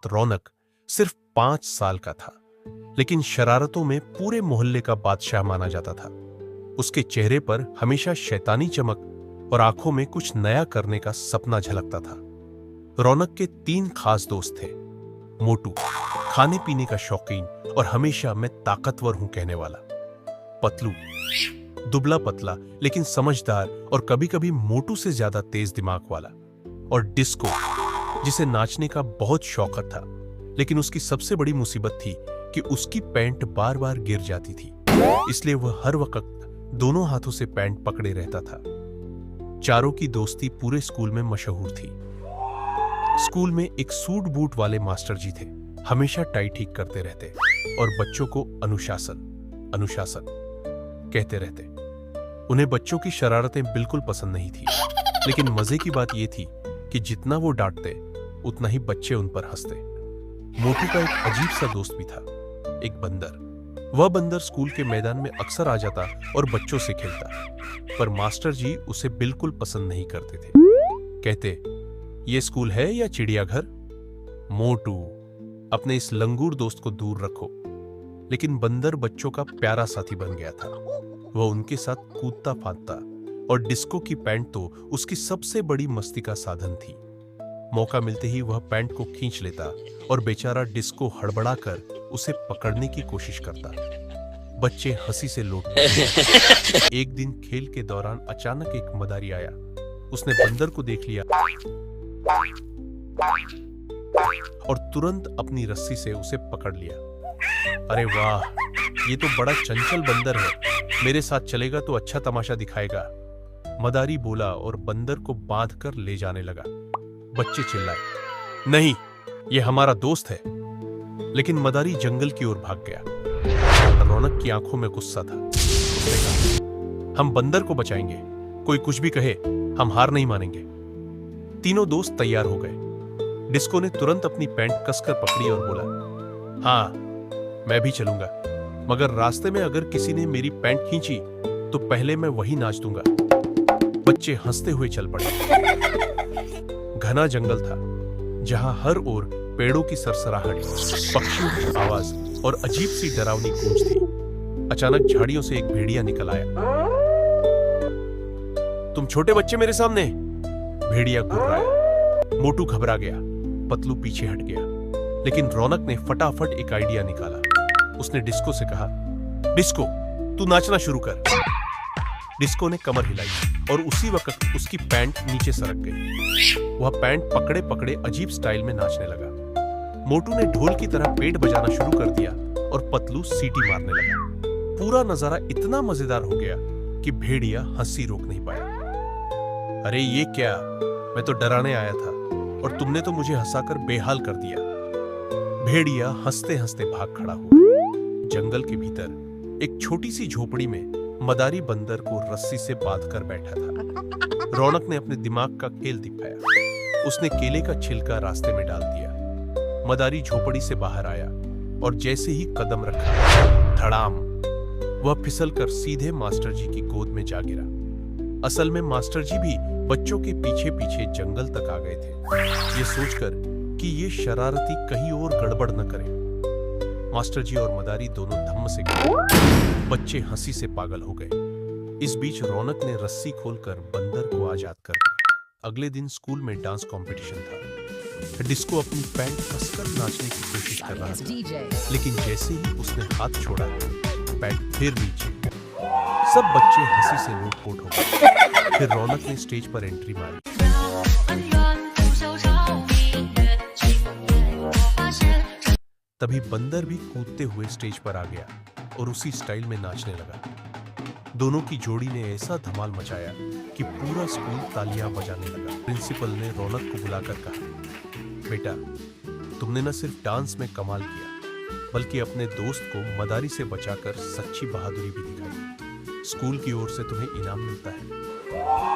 दोस्त रौनक सिर्फ 5 साल का था, लेकिन शरारतों में पूरे मोहल्ले का बादशाह माना जाता था। उसके चेहरे पर हमेशा शैतानी चमक और आंखों में कुछ नया करने का सपना झलकता था। रौनक के 3 खास दोस्त थे। मोटू, खाने पीने का शौकीन और हमेशा मैं ताकतवर हूं कहने वाला। पतलू, दुबला पतला लेकिन समझदार और कभी-कभी मोटू से ज्यादा तेज दिमाग वाला। और डिस्को, जिसे नाचने का बहुत शौक था, लेकिन उसकी सबसे बड़ी मुसीबत थी कि उसकी पैंट बार बार गिर जाती थी, इसलिए वह हर वक्त दोनों हाथों से पैंट पकड़े रहता था। चारों की दोस्ती पूरे स्कूल में मशहूर थी। स्कूल में एक सूट बूट वाले मास्टर जी थे, हमेशा टाई ठीक करते रहते और बच्चों को अनुशासन अनुशासन कहते रहते। उन्हें बच्चों की शरारतें बिल्कुल पसंद नहीं थी, लेकिन मजे की बात यह थी कि जितना वो डांटते उतना ही बच्चे उन पर हंसते। मोटू का एक अजीब सा दोस्त भी था, एक बंदर। वह बंदर स्कूल के मैदान में अक्सर आ जाता और बच्चों से खेलता, पर मास्टर जी उसे बिल्कुल पसंद नहीं करते थे। कहते, ये स्कूल है या चिड़ियाघर? मोटू, अपने इस लंगूर दोस्त को दूर रखो। लेकिन बंदर बच्चों का प्यारा साथी बन गया था। वह उनके साथ कूदता फांदता और डिस्को की पैंट तो उसकी सबसे बड़ी मस्ती का साधन थी। मौका मिलते ही वह पैंट को खींच लेता और बेचारा डिस्को हड़बड़ाकर उसे पकड़ने की कोशिश करता। बच्चे हंसी से लोट पड़े। एक दिन खेल के दौरान अचानक एक मदारी आया। उसने बंदर को देख लिया और तुरंत अपनी रस्सी से उसे पकड़ लिया। अरे वाह, ये तो बड़ा चंचल बंदर है, मेरे साथ चलेगा तो अच्छा तमाशा दिखाएगा, मदारी बोला और बंदर को बांधकर ले जाने लगा। बच्चे चिल्लाए, नहीं, ये हमारा दोस्त है। लेकिन मदारी जंगल की ओर भाग गया। रौनक की आंखों में गुस्सा था। उसने कहा, हम बंदर को बचाएंगे, कोई कुछ भी कहे हम हार नहीं मानेंगे। तीनों दोस्त तैयार हो गए। डिस्को ने तुरंत अपनी पैंट कसकर पकड़ी और बोला, हाँ, मैं भी चलूंगा, मगर रास्ते में अगर किसी ने मेरी पैंट खींची तो पहले मैं वही नाच दूंगा। बच्चे हंसते हुए चल पड़े। घना जंगल था, जहां हर ओर पेड़ों की सरसराहट, पक्षियों की आवाज और अजीब सी डरावनी गूंज थी। अचानक झाड़ियों से एक भेड़िया निकल आया। तुम छोटे बच्चे मेरे सामने? भेड़िया घुर्राया। मोटू घबरा गया, पतलू पीछे हट गया, लेकिन रौनक ने फटाफट एक आइडिया निकाला। उसने डिस्को से कहा, डिस्को, तू नाचना शुरू कर। डिस्को ने कमर हिलाई और उसी वक्त उसकी पैंट नीचे सरक गई। वह पैंट पकड़े पकड़े अजीब स्टाइल में नाचने लगा। मोटू ने ढोल की तरह पेट बजाना शुरू कर दिया और पतलू सीटी मारने लगा। पूरा नजारा इतना मजेदार हो गया कि भेड़िया हंसी रोक नहीं पाया। अरे ये क्या, मैं तो डराने आया था और तुमने तो मुझे हंसाकर बेहाल कर दिया। भेड़िया हंसते हंसते भाग खड़ा हुआ। जंगल के भीतर एक छोटी सी झोपड़ी में मदारी बंदर को रस्सी से बांधकर बैठा था। रौनक ने अपने दिमाग का खेल दिखाया। उसने केले का छिलका रास्ते में डाल दिया। मदारी झोपड़ी से बाहर आया और जैसे ही कदम रखा, धड़ाम, वह फिसलकर सीधे मास्टर जी की गोद में जा गिरा। असल में मास्टर जी भी बच्चों के पीछे पीछे जंगल तक आ गए थे, ये सोचकर कि ये शरारती कहीं और गड़बड़ न करे। मास्टर जी और मदारी दोनों धम्म से गिरे। बच्चे हंसी से पागल हो गए। इस बीच रौनक ने रस्सी खोलकर बंदर को आजाद कर दिया। अगले दिन स्कूल में डांस कंपटीशन था। डिस्को अपनी पैंट कसकर नाचने की कोशिश कर रहा था, लेकिन जैसे ही उसने हाथ छोड़ा, पैंट फिर नीचे। सब बच्चे हंसी से लोटपोट हो गए। फिर रौनक ने स्टेज पर एंट्री मारी। तभी बंदर भी कूदते हुए स्टेज पर आ गया और उसी स्टाइल में नाचने लगा। दोनों की जोड़ी ने ऐसा धमाल मचाया कि पूरा स्कूल तालियां बजाने लगा। प्रिंसिपल ने रौनक को बुलाकर कहा, बेटा, तुमने न सिर्फ डांस में कमाल किया, बल्कि अपने दोस्त को मदारी से बचाकर सच्ची बहादुरी भी दिखाई। स्कूल की ओर से तुम्हें इनाम मिलता है।